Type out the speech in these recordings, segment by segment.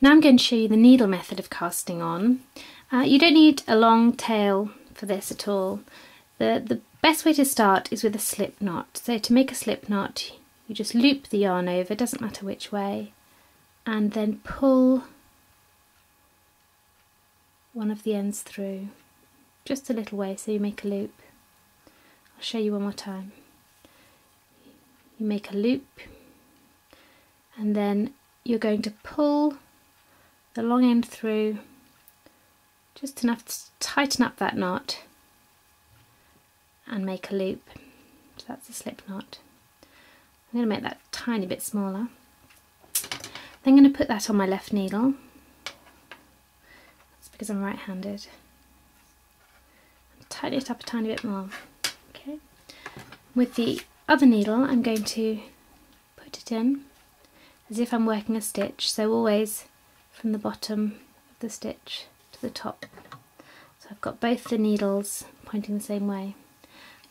Now I'm going to show you the needle method of casting on. You don't need a long tail for this at all. The best way to start is with a slip knot. So to make a slip knot, you just loop the yarn over, doesn't matter which way, and then pull one of the ends through, just a little way so you make a loop. I'll show you one more time. You make a loop and then you're going to pull the long end through just enough to tighten up that knot and make a loop. So that's a slip knot. I'm going to make that a tiny bit smaller. Then I'm going to put that on my left needle. That's because I'm right-handed. Tighten it up a tiny bit more. Okay. With the other needle I'm going to put it in as if I'm working a stitch, so always from the bottom of the stitch to the top. So I've got both the needles pointing the same way.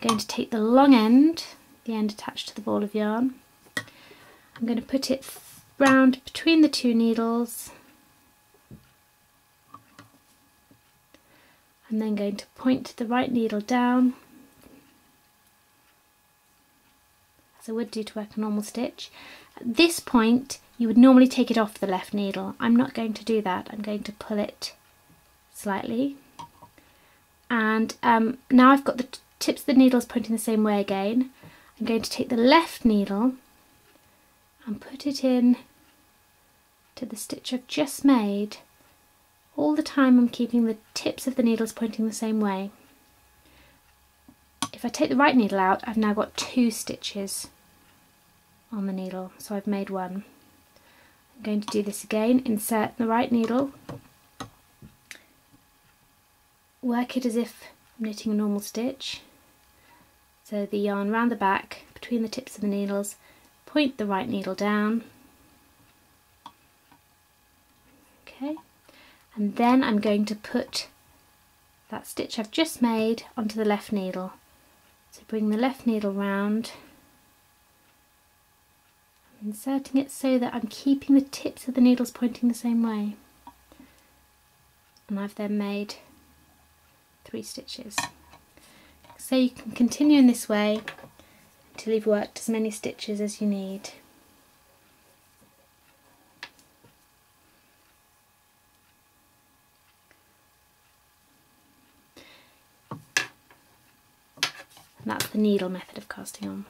I'm going to take the long end, the end attached to the ball of yarn, I'm going to put it round between the two needles. I'm then going to point the right needle down, as I would do to work a normal stitch. At this point you would normally take it off the left needle. I'm not going to do that. I'm going to pull it slightly, and now I've got the tips of the needles pointing the same way again. I'm going to take the left needle and put it in to the stitch I've just made. All the time I'm keeping the tips of the needles pointing the same way. If I take the right needle out, I've now got 2 stitches on the needle, so I've made 1. I'm going to do this again, insert the right needle, work it as if I'm knitting a normal stitch, so the yarn round the back between the tips of the needles, point the right needle down, okay, and then I'm going to put that stitch I've just made onto the left needle. So bring the left needle round, inserting it so that I'm keeping the tips of the needles pointing the same way, and I've then made 3 stitches. So you can continue in this way until you've worked as many stitches as you need. And that's the needle method of casting on.